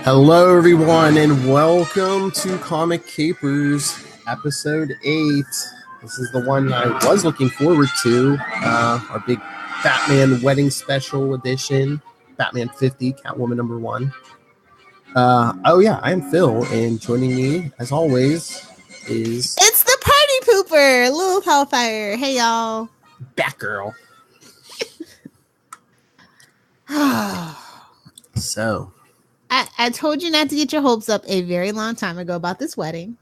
Hello, everyone, and welcome to Comic Capers, Episode 8. This is the one I was looking forward to, our big Batman Wedding Special Edition, Batman 50, Catwoman number 1. I am Phil, and joining me, as always, is... It's the party pooper, Lilith Hellfire. Hey, y'all. Batgirl. So... I told you not to get your hopes up a very long time ago about this wedding.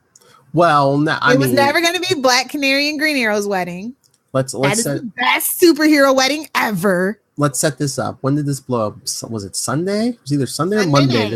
Well, it was never going to be Black Canary and Green Arrow's wedding. That is the best superhero wedding ever. Let's set this up. When did this blow up? Was it Sunday? It was either Sunday or Monday.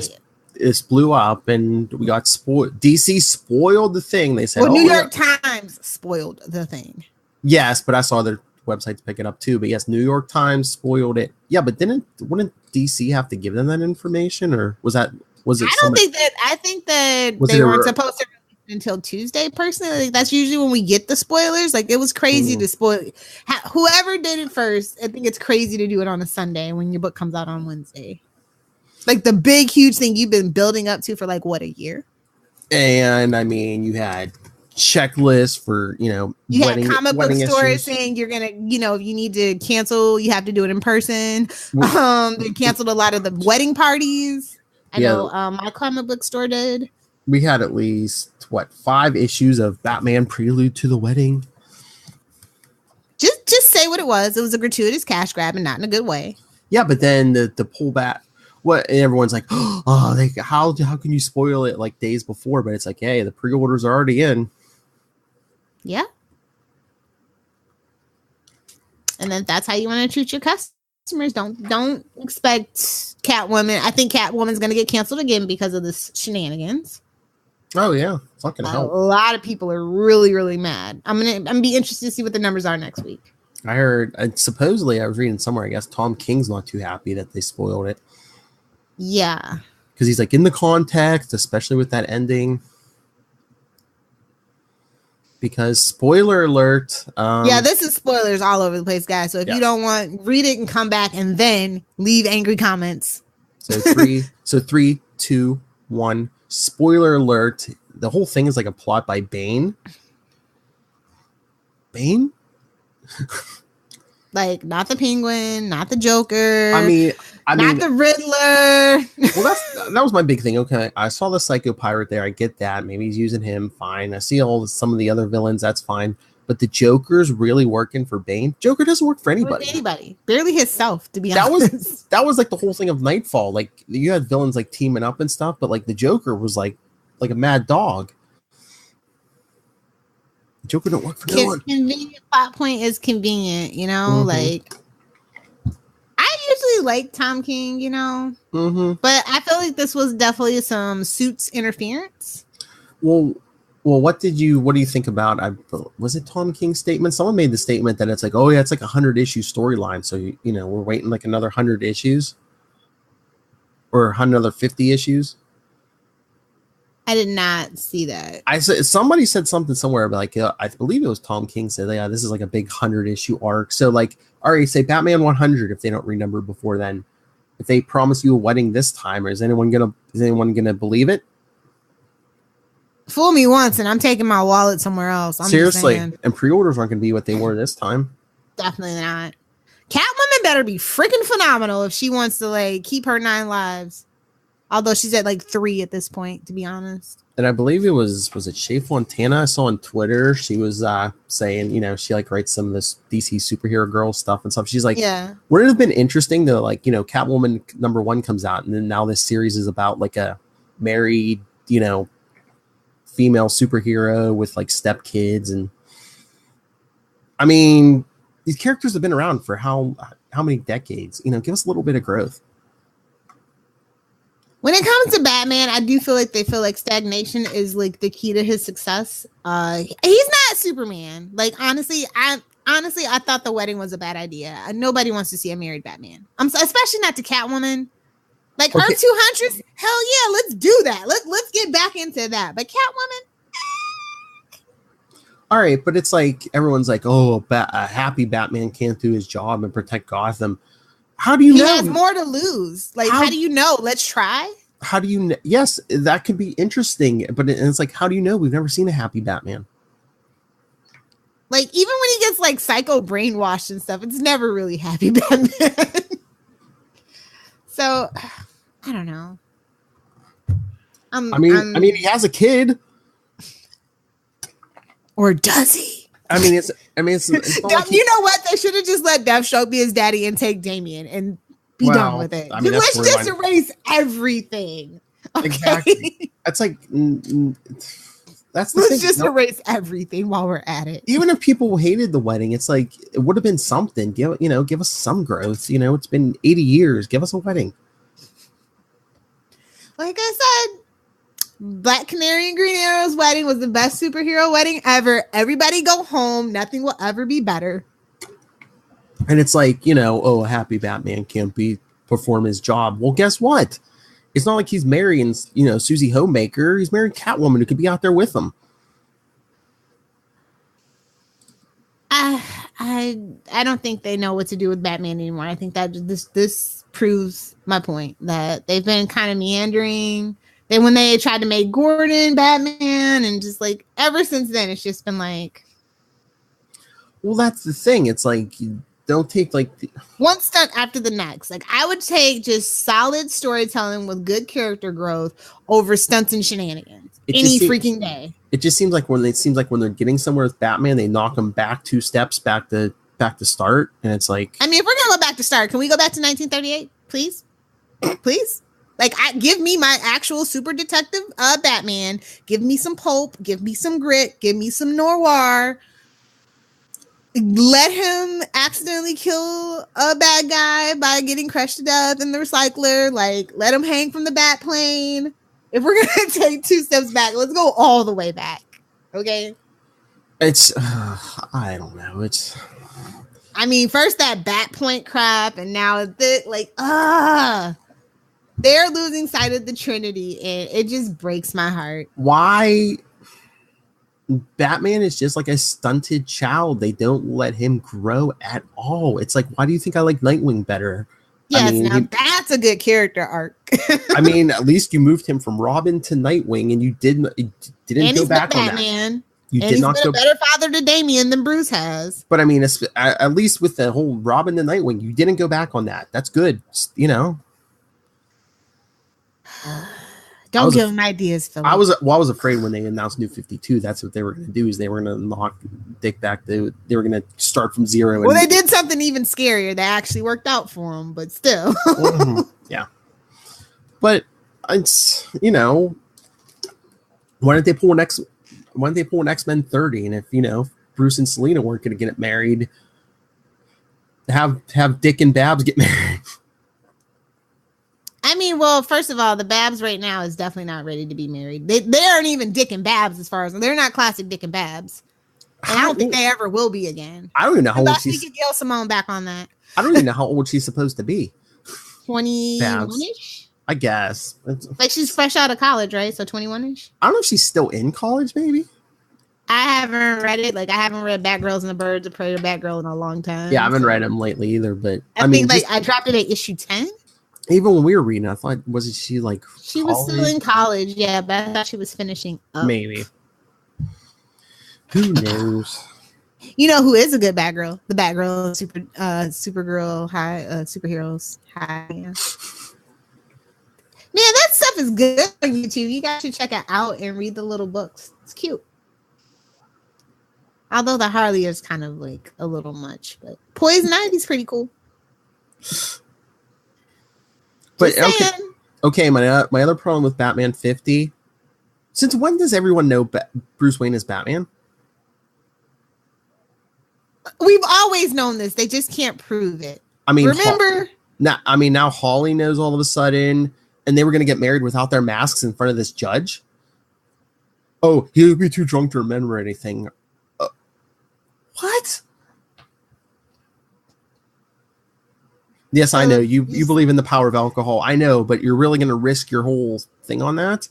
This blew up, and we got spoiled. DC spoiled the thing. They said, New York Times spoiled the thing. Yes, but I saw other websites pick it up too. But yes, New York Times spoiled it. Yeah, but wouldn't DC have to give them that information, or was it? I think that they weren't supposed to release it until Tuesday. Personally, that's usually when we get the spoilers. Like, it was crazy to spoil. Whoever did it first, I think it's crazy to do it on a Sunday when your book comes out on Wednesday. Like the big, huge thing you've been building up to for like what, a year? And I mean, you had checklist for you had comic book stores saying you're gonna if you need to cancel, you have to do it in person. They canceled a lot of the wedding parties. I know my comic book store did. We had at least 5 issues of Batman Prelude to the Wedding. Just say what it was. It was a gratuitous cash grab, and not in a good way. Yeah, but then the pullback. What, and everyone's like, how can you spoil it like days before? But it's like, hey, the pre-orders are already in. Yeah. And then that's how you want to treat your customers. Don't expect Catwoman. I think Catwoman's going to get canceled again because of this shenanigans. Oh yeah, it's not going to help. A lot of people are really, really mad. I'm gonna be interested to see what the numbers are next week. I heard, supposedly, I was reading somewhere, I guess Tom King's not too happy that they spoiled it. Yeah. Because he's like, in the context, especially with that ending. Because spoiler alert. This is spoilers all over the place, guys. So if you don't read it and come back and then leave angry comments. So 3, 2, 1. Spoiler alert. The whole thing is like a plot by Bane. Bane? Like, not the Penguin, not the Joker. I mean, not the Riddler. Well, that was my big thing. Okay, I saw the Psycho Pirate there. I get that. Maybe he's using him. Fine. I see some of the other villains. That's fine. But the Joker's really working for Bane. Joker doesn't work for anybody. Barely himself, to be honest. That was like the whole thing of Nightfall. Like, you had villains like teaming up and stuff, but like the Joker was like a mad dog. Joker don't work for no one. Convenient plot point is convenient, like I usually like Tom King, but I feel like this was definitely some Suits interference. Well, what do you think about? Was it Tom King's statement? Someone made the statement that it's like, oh yeah, it's like 100-issue storyline, so we're waiting like another 100 issues or another 50 issues. I did not see that. Somebody said something somewhere about like, I believe it was Tom King said, yeah, this is like a big 100-issue arc. So like, all right, say Batman 100 if they don't renumber before then. If they promise you a wedding this time, is anyone gonna believe it? Fool me once, and I'm taking my wallet somewhere else. Seriously, and pre-orders aren't gonna be what they were this time. Definitely not. Catwoman better be freaking phenomenal if she wants to like keep her 9 lives. Although she's at like 3 at this point, to be honest. And I believe it was it Shea Fontana? I saw on Twitter, she was saying, she like writes some of this DC superhero girl stuff and stuff. She's like, wouldn't it have been interesting to like, Catwoman number 1 comes out, and then now this series is about like a married, female superhero with like stepkids, and I mean, these characters have been around for how many decades? Give us a little bit of growth. When it comes to Batman, I do feel like stagnation is like the key to his success. He's not Superman. Like, honestly, I thought the wedding was a bad idea. Nobody wants to see a married Batman. Especially not to Catwoman. Like, her 200s, hell yeah, let's do that. Let's get back into that. But Catwoman, all right, but it's like everyone's like, oh, a happy Batman can't do his job and protect Gotham. How do you know? He has more to lose. Like, how do you know? Let's try. how do you? Yes, that could be interesting, but it's like, how do you know? We've never seen a happy Batman. Like, even when he gets like psycho brainwashed and stuff, it's never really happy Batman. So, I don't know. I mean, he has a kid, or does he? It's like you know what? They should have just let Deathstroke be his daddy and take Damian and be done with it. Let's just erase everything. Okay? Exactly. That's like. Let's just erase everything while we're at it. Even if people hated the wedding, it's like it would have been something. Give us some growth. It's been 80 years. Give us a wedding. Like I said, Black Canary and Green Arrow's wedding was the best superhero wedding ever. Everybody go home. Nothing will ever be better. And it's like, a happy Batman can't perform his job. Well, guess what? It's not like he's marrying, Susie Homemaker. He's marrying Catwoman, who could be out there with him. I don't think they know what to do with Batman anymore. I think that this proves my point that they've been kind of meandering. Then when they tried to make Gordon Batman, and just like ever since then, it's just been like. Well, that's the thing. It's like. Don't take like one stunt after the next. Like I would take just solid storytelling with good character growth over stunts and shenanigans freaking day. It just seems like when they're getting somewhere with Batman, they knock them back 2 steps back to start, and it's like. I mean, if we're gonna go back to start, can we go back to 1938, please? Please. Like, give me my actual super detective Batman. Give me some pulp. Give me some grit. Give me some noir. Let him accidentally kill a bad guy by getting crushed to death in the recycler. Like, let him hang from the bat plane. If we're going to take 2 steps back, let's go all the way back. Okay? It's, I don't know. First that bat point crap, and now they're losing sight of the Trinity, and it just breaks my heart. Why? Batman is just like a stunted child. They don't let him grow at all. It's like, why do you think I like Nightwing better? Yes, that's a good character arc. At least you moved him from Robin to Nightwing, and you didn't go back on that. You did not go. He's been a better father to Damian than Bruce has. But at least with the whole Robin to Nightwing, you didn't go back on that. That's good. Don't give him ideas, Philip. I was afraid when they announced New 52. That's what they were going to do. Is they were going to knock Dick back. They were going to start from zero. Well, they did something even scarier that actually worked out for them, but still. Yeah. But it's why didn't they pull an X-Men 30? And if Bruce and Selena weren't going to get married, have Dick and Babs get married. Well, first of all, the Babs right now is definitely not ready to be married. They aren't even Dick and Babs as far as they're not classic Dick and Babs. And I don't think they ever will be again. I don't even know how old she's. We could Gail Simone back on that. I don't even know how old she's supposed to be. 21-ish? I guess. Like she's fresh out of college, right? So 21-ish? I don't know if she's still in college, maybe. I haven't read it. Like I haven't read Batgirls and the Birds of Prey or Batgirl in a long time. Yeah, I haven't read them lately either. But I think I dropped it at issue 10. Even when we were reading, I thought, wasn't she like she college? was still in college, yeah, but I thought she was finishing up. Maybe. Who knows? You know who is a good Batgirl? The Batgirl Supergirl High Superheroes High. Yeah. Man, that stuff is good on YouTube. You guys should check it out and read the little books. It's cute. Although the Harley is kind of like a little much, but Poison Ivy's pretty cool. But okay. My other problem with Batman 50. Since when does everyone know Bruce Wayne is Batman? We've always known this. They just can't prove it. Remember? Now Holly knows all of a sudden, and they were going to get married without their masks in front of this judge. Oh, he would be too drunk to remember anything. What? Yes, I know. You believe in the power of alcohol. I know, but you're really going to risk your whole thing on that?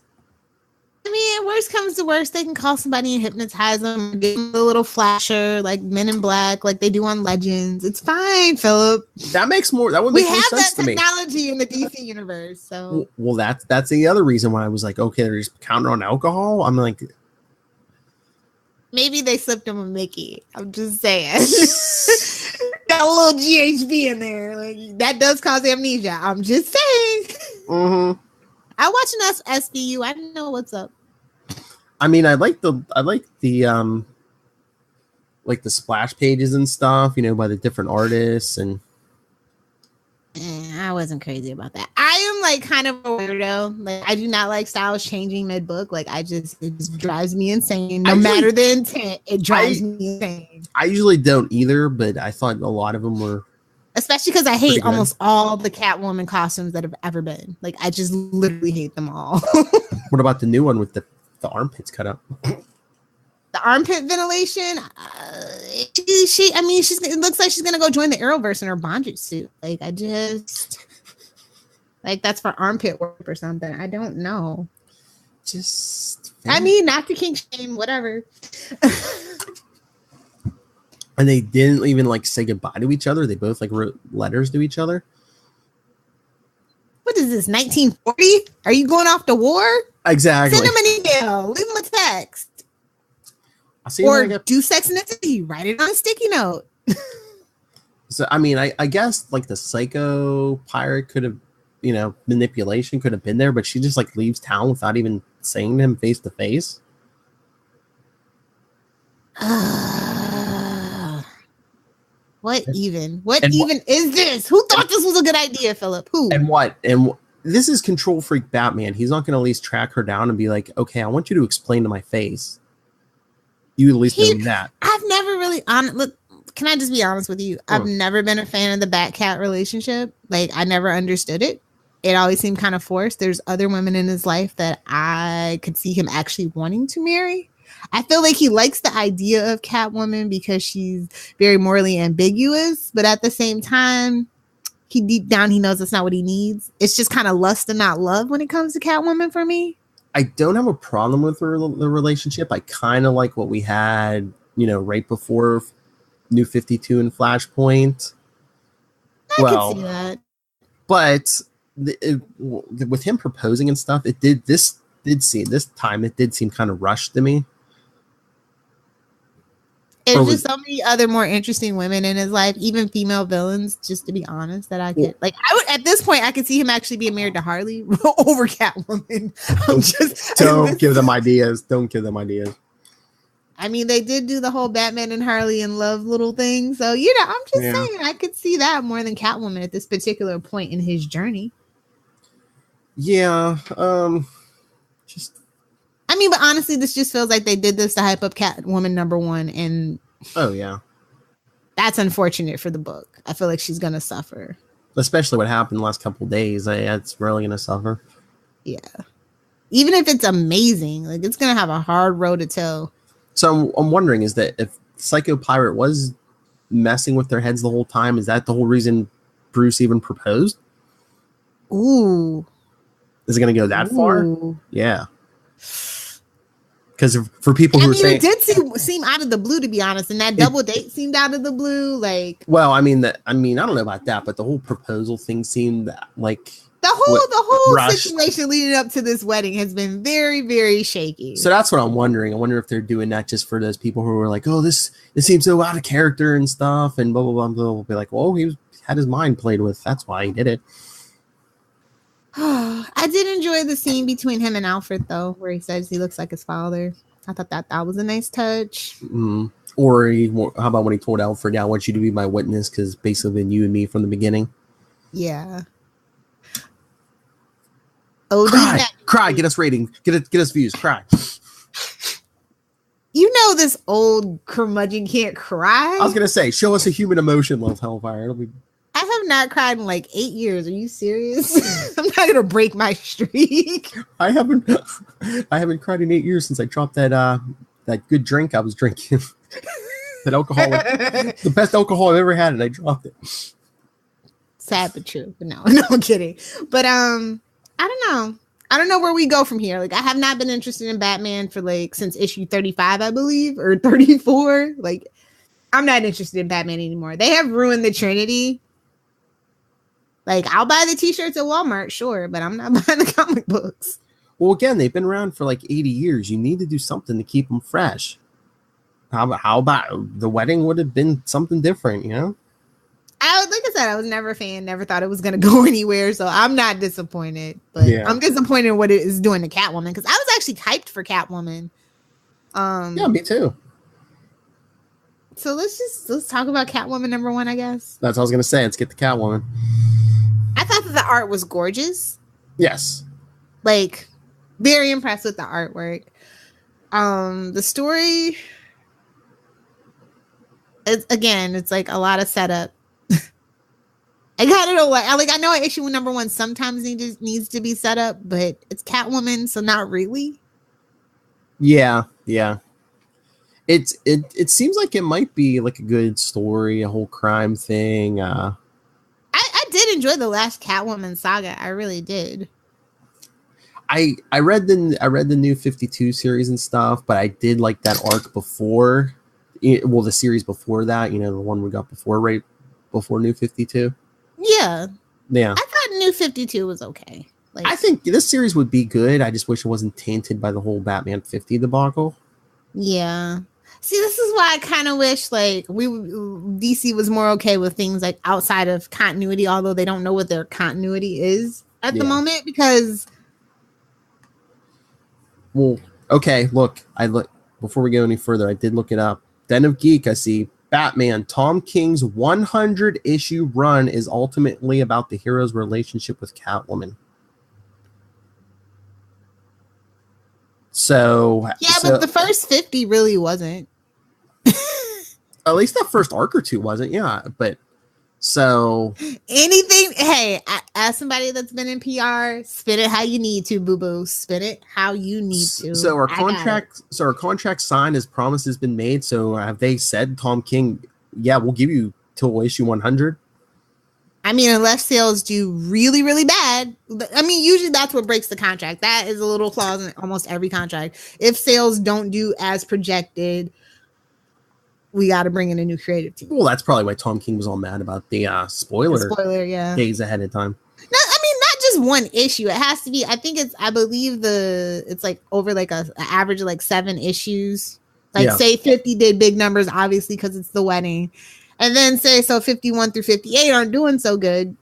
I mean, worst comes to worst, they can call somebody and hypnotize them, give them a little flasher like Men in Black, like they do on Legends. It's fine, Philip. That would make more sense to me. We have that technology in the DC universe. So well, that's the other reason why I was like, okay, they're just counting on alcohol. I'm like, maybe they slipped him a Mickey. I'm just saying. Got a little GHB in there. Like that does cause amnesia. I'm just saying. Mm-hmm. I watch an SVU. I know what's up. I mean, I like the like the splash pages and stuff, you know, by the different artists, and I wasn't crazy about that. I am like kind of a weirdo. Like I do not like styles changing mid book. Like it just drives me insane. No matter the intent, it drives me insane. I usually don't either, but I thought a lot of them were. Especially because I hate almost all the Catwoman costumes that have ever been. Like, I just literally hate them all. What about the new one with the armpits cut up? The armpit ventilation? It looks like she's going to go join the Arrowverse in her bondage suit. Like, that's for armpit work or something. I don't know. Not to kink shame, whatever. And they didn't even like say goodbye to each other. They both like wrote letters to each other. What is this, 1940? Are you going off to war? Exactly. Send him an email. Leave him a text. Or do Sex and the City. Write it on a sticky note. So, I mean, I guess like the psycho pirate could have, you know, manipulation could have been there, but she just like leaves town without even saying to him face to face. What even is this? Who thought this was a good idea, Philip? Who? And this is control freak Batman. He's not going to at least track her down and be like, okay, I want you to explain to my face. You at least know that. I've never really look. Can I just be honest with you? I've never been a fan of the Bat-Cat relationship. Like, I never understood it. It always seemed kind of forced. There's other women in his life that I could see him actually wanting to marry. I feel like he likes the idea of Catwoman because she's very morally ambiguous, but at the same time, deep down, he knows that's not what he needs. It's just kind of lust and not love when it comes to Catwoman for me. I don't have a problem with the relationship. I kind of like what we had, you know, right before New 52 and Flashpoint. I can see that. But with him proposing and stuff, it did seem kind of rushed to me. There's just so many other more interesting women in his life, even female villains, just to be honest, that I could at this point I could see him actually being married to Harley over Catwoman. Don't give them ideas. Don't give them ideas. I mean, they did do the whole Batman and Harley in love little thing. So, you know, I'm just saying I could see that more than Catwoman at this particular point in his journey. Yeah. I mean, but honestly, this just feels like they did this to hype up Catwoman #1, and that's unfortunate for the book. I feel like she's gonna suffer, especially what happened the last couple of days. It's really gonna suffer. Yeah, even if it's amazing, like it's gonna have a hard road to toe. So I'm wondering, is that if Psycho Pirate was messing with their heads the whole time, is that the whole reason Bruce even proposed? Ooh, is it gonna go that far? Yeah. Because for people who are saying, it did seem out of the blue, to be honest, and that double date seemed out of the blue. Like, well, I mean, I don't know about that, but the whole proposal thing seemed like the whole situation leading up to this wedding has been very, very shaky. So that's what I'm wondering. I wonder if they're doing that just for those people who are like, oh, this seems so out of character and stuff, and blah blah blah. They'll be like, well, had his mind played with. That's why he did it. I did enjoy the scene between him and Alfred, though, where he says he looks like his father. I thought that was a nice touch. Mm-hmm. Or how about when he told Alfred, I want you to be my witness because basically been you and me from the beginning. Yeah. Oh, cry, get us rating, get us views, cry. You know this old curmudgeon can't cry. I was gonna say, show us a human emotion, love Hellfire. It'll be. I have not cried in like 8 years. Are you serious? I'm not gonna break my streak. I haven't cried in 8 years since I dropped that good drink I was drinking. That alcohol, the best alcohol I've ever had, and I dropped it. Sad but true. But no, I'm kidding. But I don't know. I don't know where we go from here. Like, I have not been interested in Batman for like since issue 35, I believe, or 34. Like, I'm not interested in Batman anymore. They have ruined the Trinity. Like, I'll buy the t-shirts at Walmart, sure, but I'm not buying the comic books. Well, again, they've been around for like 80 years. You need to do something to keep them fresh. How about the wedding would have been something different, you know? Like I said, I was never a fan, never thought it was going to go anywhere, so I'm not disappointed. But yeah. I'm disappointed in what it is doing to Catwoman, because I was actually hyped for Catwoman. Yeah, me too. So let's talk about Catwoman #1, I guess. That's what I was going to say. Let's get to Catwoman. I thought that the art was gorgeous. Yes. Like, very impressed with the artwork. The story, it's like a lot of setup. I gotta know, I know issue 1 sometimes needs to be set up, but it's Catwoman, so not really. Yeah. It seems like it might be like a good story, a whole crime thing. I did enjoy the last Catwoman saga. I really did. I read the new 52 series and stuff, but I did like that arc before. Well, the series before that, the one we got before, right before New 52. Yeah. I thought New 52 was okay. Like, I think this series would be good. I just wish it wasn't tainted by the whole Batman 50 debacle. Yeah. See, this is why I kind of wish like DC was more okay with things like outside of continuity, although they don't know what their continuity is at the moment, because. Well, okay. Look, before we go any further, I did look it up. Den of Geek, I see Batman, Tom King's 100-issue run is ultimately about the hero's relationship with Catwoman. So but the first 50 really wasn't. At least that first arc or two wasn't, but so anything. Hey, as somebody that's been in PR, spin it how you need to, boo boo. Spin it how you need to. So our contract signed, as promise has been made. So have they said, Tom King, yeah, we'll give you till issue 100? I mean, unless sales do really, really bad. I mean, usually that's what breaks the contract. That is a little clause in almost every contract. If sales don't do as projected, we got to bring in a new creative team. Well, that's probably why Tom King was all mad about the spoiler, yeah, days ahead of time. No, I mean, not just one issue. It has to be. I believe it's like over like an average of like 7 issues. Like say 50 did big numbers, obviously, because it's the wedding. And then say 51 through 58 aren't doing so good.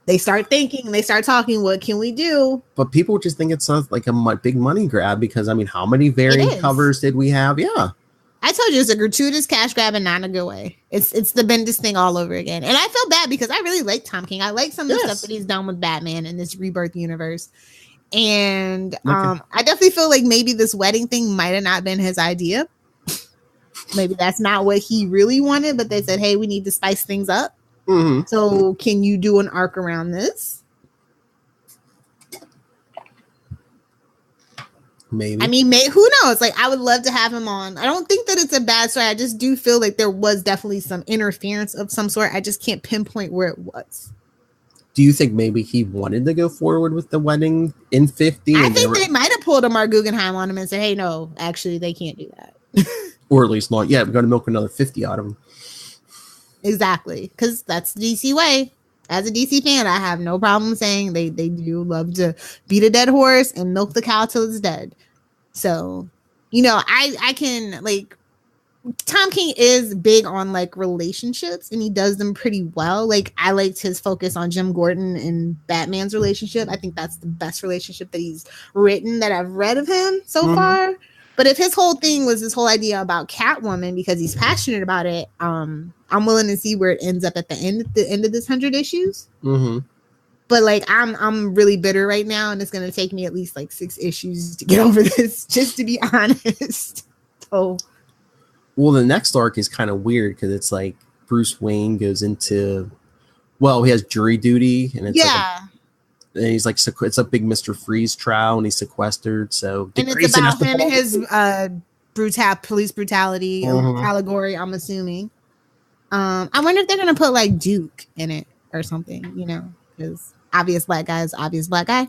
They start thinking, they start talking, what can we do? But people just think it's like a big money grab, because, I mean, how many variant covers did we have? Yeah. I told you it's a gratuitous cash grab and not in a good way. It's the Bendis thing all over again. And I feel bad because I really like Tom King. I like some of the stuff that he's done with Batman in this Rebirth universe. And I definitely feel like maybe this wedding thing might have not been his idea. Maybe that's not what he really wanted, but they said, hey, we need to spice things up. Mm-hmm. So can you do an arc around this? Maybe. I mean, who knows? Like, I would love to have him on. I don't think that it's a bad story. I just do feel like there was definitely some interference of some sort. I just can't pinpoint where it was. Do you think maybe he wanted to go forward with the wedding in 50? I think they might have pulled a Mark Guggenheim on him and said, hey, no, actually, they can't do that. Or at least not. Yeah, we're going to milk another 50 out of him. Exactly. Because that's the DC way. As a DC fan, I have no problem saying they do love to beat a dead horse and milk the cow till it's dead. So, I can, like, Tom King is big on, like, relationships, and he does them pretty well. Like, I liked his focus on Jim Gordon and Batman's relationship. I think that's the best relationship that he's written that I've read of him so far. But if his whole thing was this whole idea about Catwoman because he's passionate about it, I'm willing to see where it ends up at the end of this 100 issues. Mm-hmm. But like I'm really bitter right now, and it's gonna take me at least like 6 issues to get over this, just to be honest. So, well, the next arc is kind of weird because it's like Bruce Wayne goes into, he has jury duty, and it's and he's like, it's a big Mr. Freeze trial, and he's sequestered. So, and it's about him and his police brutality allegory, I'm assuming. I wonder if they're gonna put like Duke in it or something, because obvious black guy is obvious black guy.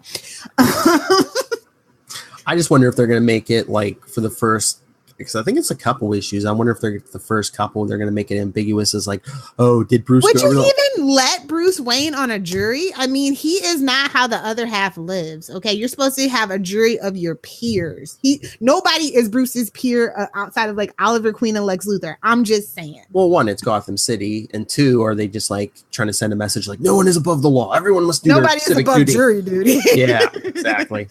I just wonder if they're going to make it like for the first, because I think it's a couple issues. I wonder if they're the first couple, they're going to make it ambiguous as like, oh, did Bruce would you even let Bruce Wayne on a jury? I mean, he is not how the other half lives. Okay, you're supposed to have a jury of your peers. Nobody is Bruce's peer outside of like Oliver Queen and Lex Luthor. I'm just saying. Well, one, it's Gotham City, and two, are they just like trying to send a message like no one is above the law? Everyone must do Nobody their civic is above duty. Jury duty. Yeah, exactly.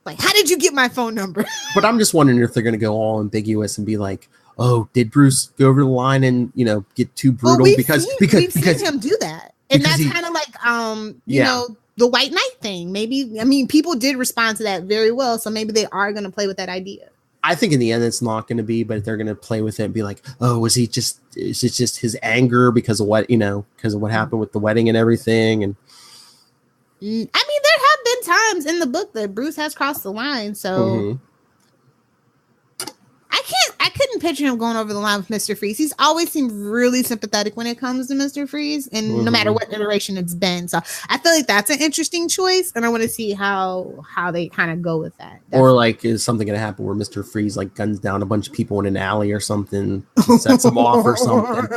Like, how did you get my phone number? But I'm just wondering if they're going to go all ambiguous and be like, "Oh, did Bruce go over the line and get too brutal?" Well, because we've seen him do that, and that's kind of like you know, the White Knight thing. Maybe, I mean, people did respond to that very well, so maybe they are going to play with that idea. I think in the end it's not going to be, but they're going to play with it and be like, "Oh, is it just his anger because of what happened with the wedding and everything?" And I mean, there have been times in the book that Bruce has crossed the line, so I couldn't picture him going over the line with Mr. Freeze. He's always seemed really sympathetic when it comes to Mr. Freeze, and no matter what iteration it's been. So I feel like that's an interesting choice, and I want to see how they kind of go with that. Definitely. Or like, is something going to happen where Mr. Freeze like guns down a bunch of people in an alley or something, sets them off or something?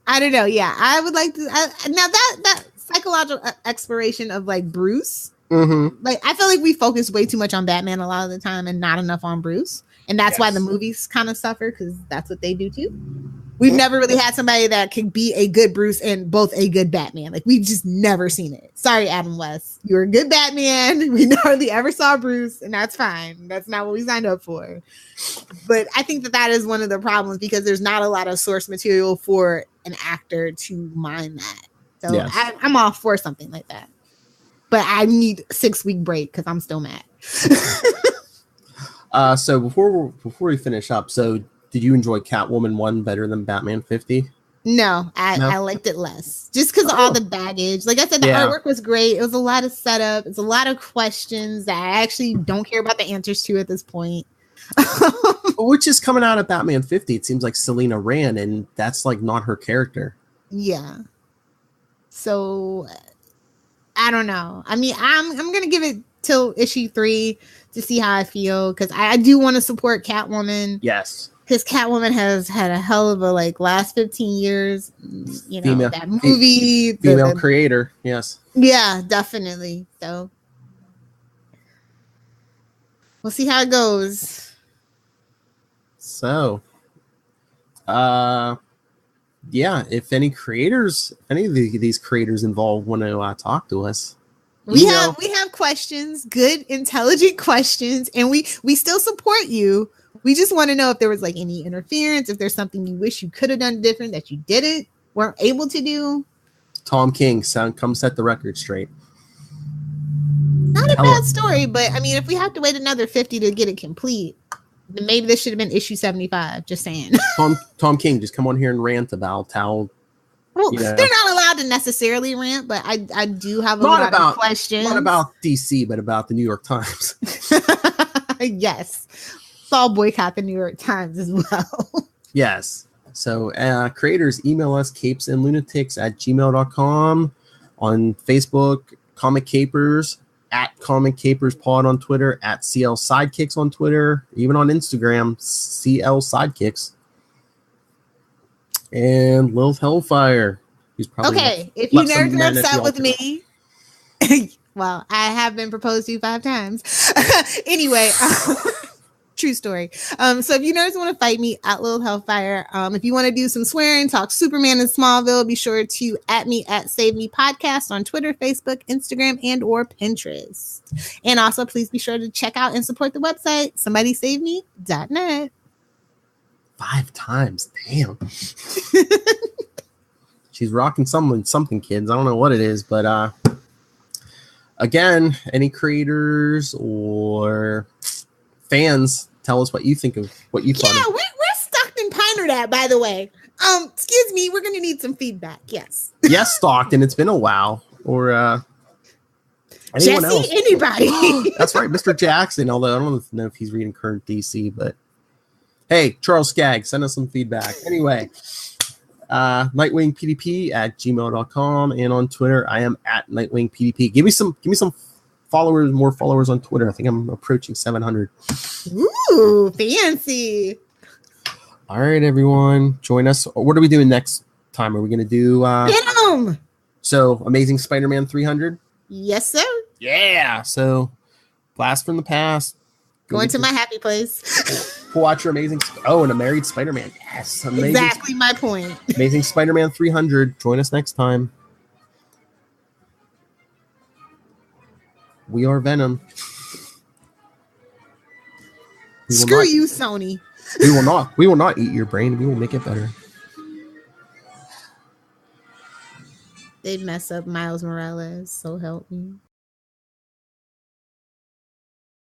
I don't know. Yeah, I would like to. Now that psychological exploration of like Bruce, like I feel like we focus way too much on Batman a lot of the time and not enough on Bruce, and that's why the movies kind of suffer, because that's what they do too. We've never really had somebody that could be a good Bruce and both a good Batman. Like, we've just never seen it. Sorry, Adam West, you're a good Batman. We hardly ever saw Bruce, and that's fine. That's not what we signed up for. But I think that is one of the problems, because there's not a lot of source material for an actor to mine that. So I'm all for something like that. But I need a 6-week break because I'm still mad. So before we finish up, so did you enjoy Catwoman 1 better than Batman 50? No, I liked it less. Just because of all the baggage. Like I said, the artwork was great. It was a lot of setup. It's a lot of questions that I actually don't care about the answers to at this point. Which is coming out of Batman 50. It seems like Selena ran, and that's like not her character. Yeah. So I don't know. I mean, I'm gonna give it till issue 3 to see how I feel, because I do want to support Catwoman. Yes, because Catwoman has had a hell of a last 15 years. That movie, female creator. Yes. Yeah, definitely. So we'll see how it goes. So, yeah, if any of these creators involved want to talk to us, we have questions, good, intelligent questions, and we still support you. We just want to know if there was any interference, if there's something you wish you could have done different that you weren't able to do. Tom King, come set the record straight. Not a bad story, but I mean, if we have to wait another 50 to get it complete, then maybe this should have been issue 75. Just saying. Tom King, just come on here and rant about how. Well, they're not allowed to necessarily rant, but I do have a lot of questions. Not about DC, but about the New York Times. Yes. So I'll boycott the New York Times as well. Yes. So creators, email us capesandlunatics@gmail.com, on Facebook, Comic Capers, @Comic Capers Pod on Twitter, @CL Sidekicks on Twitter, even on Instagram, CL Sidekicks. And Lilith Hellfire. He's probably okay. If you nerds are upset with me, well, I have been proposed to 5 times. Anyway, true story. So if you nerds want to fight me, @Lilith Hellfire. If you want to do some swearing, talk Superman in Smallville, be sure to @me Save Me Podcast on Twitter, Facebook, Instagram, and or Pinterest. And also, please be sure to check out and support the website, somebodysaveme.net. 5 times, damn. She's rocking something, kids. I don't know what it is, but again, any creators or fans, tell us what you think of what you thought. Yeah, where's Stockton Piner at, by the way? Excuse me, we're gonna need some feedback. Yes. Yes, Stockton. It's been a while. Or anyone Jesse, else? Anybody? That's right, Mr. Jackson. Although I don't know if he's reading current DC, but hey, Charles Skaggs, send us some feedback. Anyway, nightwingpdp@gmail.com, and on Twitter I am at nightwingpdp. Give me some followers, more followers on Twitter. I think I'm approaching 700. Ooh, fancy. All right, everyone, join us. What are we doing next time? Are we going to do Venom? So Amazing Spider-Man 300? Yes, sir. Yeah. So Blast from the Past. Going to my happy place. Watch your Amazing. And a Married Spider-Man. Yes. Exactly my point. Amazing Spider-Man 300. Join us next time. We are Venom. Screw you, Sony. We will not eat your brain. We will make it better. They'd mess up Miles Morales, so help me.